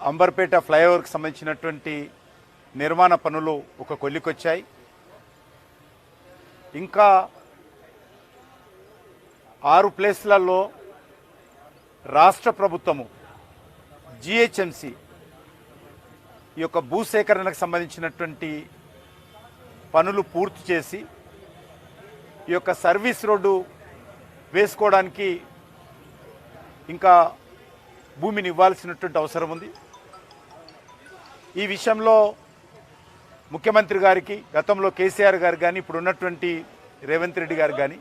అంబర్పేట ఫ్లైఓవర్కి సంబంధించినటువంటి నిర్మాణ పనులు ఒక కొలికొచ్చాయి. ఇంకా 6 ప్లేస్లలో రాష్ట్ర ప్రభుత్వము జిహెచ్ఎంసి ఈ యొక్క భూసేకరణకు సంబంధించినటువంటి పనులు పూర్తి చేసి ఈ యొక్క సర్వీస్ రోడ్డు వేసుకోవడానికి ఇంకా భూమిని ఇవ్వాల్సినటువంటి అవసరం ఉంది. ఈ విషయంలో ముఖ్యమంత్రి గారికి, గతంలో కేసీఆర్ గారు కానీ, ఇప్పుడు ఉన్నటువంటి రేవంత్ రెడ్డి గారు కానీ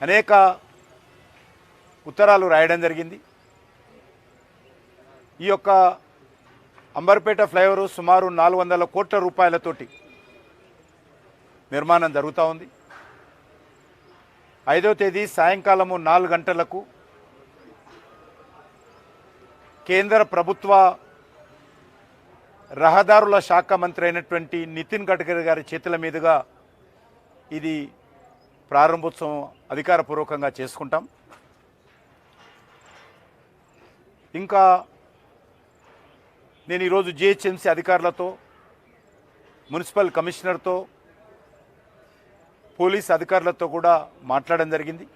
అనేక ఉత్తరాలు రాయడం జరిగింది. ఈ యొక్క అంబర్పేట ఫ్లైఓవర్ సుమారు 400 కోట్ల రూపాయలతోటి నిర్మాణం జరుగుతూ ఉంది. 5వ తేదీ సాయంకాలము 4 గంటలకు కేంద్ర ప్రభుత్వ రహదారుల శాఖ మంత్రి అయినటువంటి నితిన్ గడ్కరీ గారి చేతుల మీదుగా ఇది ప్రారంభోత్సవం అధికారపూర్వకంగా చేసుకుంటాం. ఇంకా నేను ఈరోజు జిహెచ్ఎంసీ అధికారులతో, మున్సిపల్ కమిషనర్తో, పోలీస్ అధికారులతో కూడా మాట్లాడడం జరిగింది.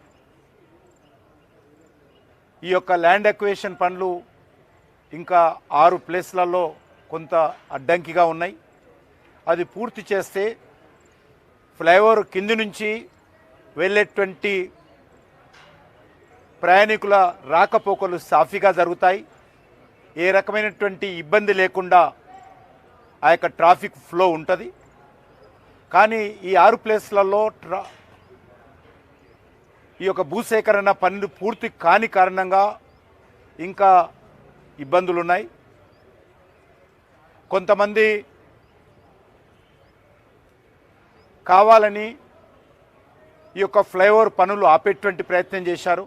ఈ యొక్క ల్యాండ్ అక్విజిషన్ పనులు ఇంకా 6 ప్లేస్లలో కొంత అడ్డంకిగా ఉన్నాయి. అది పూర్తి చేస్తే ఫ్లైఓవర్ కింది నుంచి వెళ్ళేటువంటి ప్రయాణికుల రాకపోకలు సాఫీగా జరుగుతాయి. ఏ రకమైనటువంటి ఇబ్బంది లేకుండా ఆ యొక్క ట్రాఫిక్ ఫ్లో ఉంటుంది. కానీ ఈ 6 ప్లేస్లలో ఈ యొక్క భూసేకరణ పనులు పూర్తి కాని కారణంగా ఇంకా ఇబ్బందులు ఉన్నాయి. కొంతమంది కావాలని ఈ యొక్క ఫ్లైఓవర్ పనులు ఆపేటువంటి ప్రయత్నం చేశారు.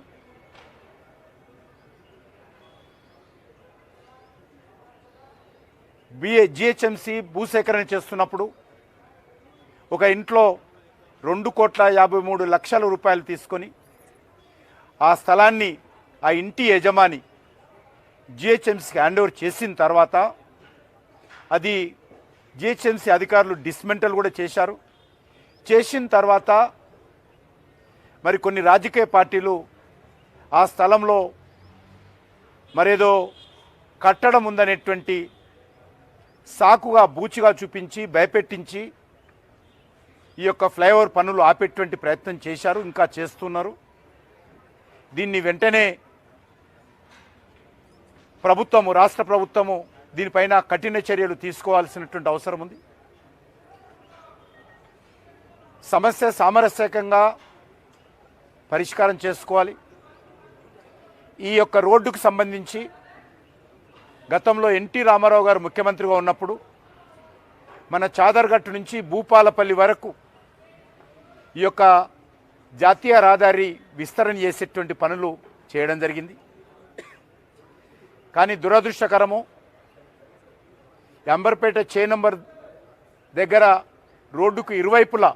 జిహెచ్ఎంసీ భూసేకరణ చేస్తున్నప్పుడు ఒక ఇంట్లో 2,53,00,000 రూపాయలు తీసుకొని ఆ స్థలాన్ని ఆ ఇంటి యజమాని జిహెచ్ఎంసీకి హ్యాండ్ ఓవర్ చేసిన తర్వాత అది జిహెచ్ఎంసీ అధికారులు డిస్మెంటల్ కూడా చేశారు. చేసిన తర్వాత మరి కొన్ని రాజకీయ పార్టీలు ఆ స్థలంలో మరేదో కట్టడం ఉందనేటువంటి సాకుగా బూచిగా చూపించి భయపెట్టించి ఈ యొక్క ఫ్లైఓవర్ పనులు ఆపేటువంటి ప్రయత్నం చేశారు, ఇంకా చేస్తున్నారు. దీన్ని వెంటనే ప్రభుత్వము, రాష్ట్ర ప్రభుత్వము దీనిపైన కఠిన చర్యలు తీసుకోవాల్సినటువంటి అవసరం ఉంది. సమస్య సామరస్యకంగా పరిష్కారం చేసుకోవాలి. ఈ యొక్క రోడ్డుకు సంబంధించి గతంలో ఎన్టీ రామారావు గారు ముఖ్యమంత్రిగా ఉన్నప్పుడు మన చాదర్గట్టు నుంచి భూపాలపల్లి వరకు ఈ యొక్క జాతీయ రహదారి విస్తరణ చేసేటువంటి పనులు చేయడం జరిగింది. కానీ దురదృష్టకరము, అంబర్పేట చే నంబర్ దగ్గర రోడ్డుకు ఇరువైపులా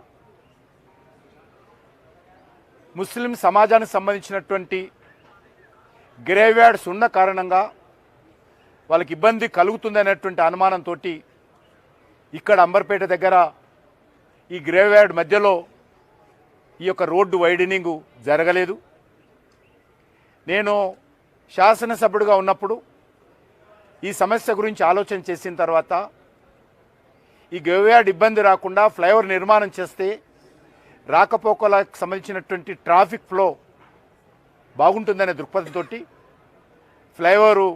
ముస్లిం సమాజానికి సంబంధించినటువంటి గ్రేవ్యార్డ్స్ ఉన్న కారణంగా వాళ్ళకి ఇబ్బంది కలుగుతుందనేటువంటి అనుమానంతో ఇక్కడ అంబర్పేట దగ్గర ఈ గ్రేవ్యార్డ్ మధ్యలో ఈ యొక్క రోడ్డు వైడనింగు జరగలేదు. నేను శాసనసభ్యుడిగా ఉన్నప్పుడు ఈ సమస్య గురించి ఆలోచన చేసిన తర్వాత ఈ గ్రేవ్యార్డ్ ఇబ్బంది రాకుండా ఫ్లైఓవర్ నిర్మాణం చేస్తే రాకపోకలకు సంబంధించినటువంటి ట్రాఫిక్ ఫ్లో బాగుంటుందనే దృక్పథంతో ఫ్లైఓవరు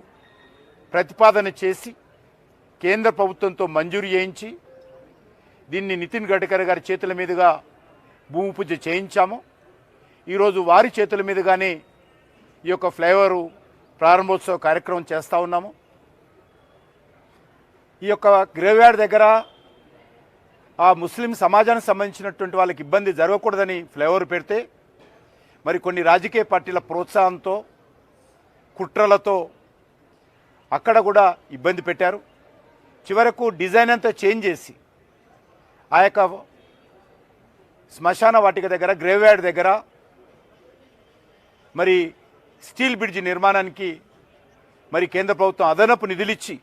ప్రతిపాదన చేసి కేంద్ర ప్రభుత్వంతో మంజూరు చేయించి దీన్ని నితిన్ గడ్కరీ గారి చేతుల మీదుగా భూమి పూజ చేయించాము. ఈరోజు వారి చేతుల మీదుగానే ఈ యొక్క ఫ్లైఓవరు ప్రారంభోత్సవ కార్యక్రమం చేస్తూ ఉన్నాము. ఈ యొక్క గ్రేవ్యార్డ్ దగ్గర ఆ ముస్లిం సమాజానికి సంబంధించినటువంటి వాళ్ళకి ఇబ్బంది జరగకూడదని ఫ్లైఓవర్ పెడితే మరి కొన్ని రాజకీయ పార్టీల ప్రోత్సాహంతో, కుట్రలతో అక్కడ కూడా ఇబ్బంది పెట్టారు. చివరకు డిజైన్ అంతా చేంజ్ చేసి ఆ యొక్క శ్మశాన వాటిక దగ్గర, గ్రేవ్యార్డ్ దగ్గర మరి స్టీల్ బ్రిడ్జ్ నిర్మాణానికి మరి కేంద్ర ప్రభుత్వం అదనపు నిధులిచ్చి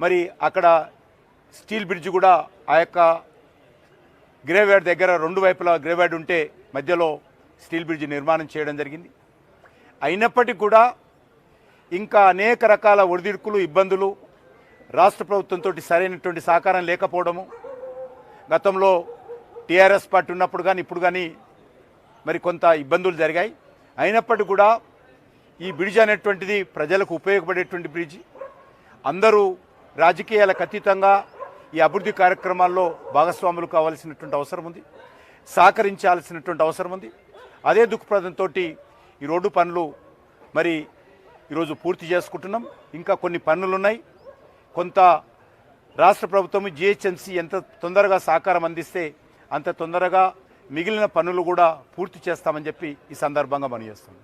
మరి అక్కడ స్టీల్ బ్రిడ్జ్ కూడా ఆ యొక్క గ్రేవ్యార్డ్ దగ్గర రెండు వైపులా గ్రేవ్యార్డ్ ఉంటే మధ్యలో స్టీల్ బ్రిడ్జ్ నిర్మాణం చేయడం జరిగింది. అయినప్పటికీ కూడా ఇంకా అనేక రకాల ఒడిదుడుకులు ఇబ్బందులు రాష్ట్ర ప్రభుత్వంతో సరైనటువంటి సహకారం లేకపోవడము, గతంలో టీఆర్ఎస్ పార్టీ ఉన్నప్పుడు కానీ ఇప్పుడు కానీ మరి కొంత ఇబ్బందులు జరిగాయి. అయినప్పటికీ కూడా ఈ బ్రిడ్జ్ అనేటువంటిది ప్రజలకు ఉపయోగపడేటువంటి బ్రిడ్జ్. అందరూ రాజకీయాలకు అతీతంగా ఈ అభివృద్ధి కార్యక్రమాల్లో భాగస్వాములు కావాల్సినటువంటి అవసరం ఉంది, సహకరించాల్సినటువంటి అవసరం ఉంది. అదే దృక్పథంతో ఈ రోడ్డు పనులు మరి ఈరోజు పూర్తి చేసుకుంటున్నాం. ఇంకా కొన్ని పనులు ఉన్నాయి. కొంత రాష్ట్ర ప్రభుత్వం జిహెచ్ఎంసీ ఎంత తొందరగా సహకారం అందిస్తే అంత తొందరగా మిగిలిన పనులు కూడా పూర్తి చేస్తామని చెప్పి ఈ సందర్భంగా మనం చేస్తాం.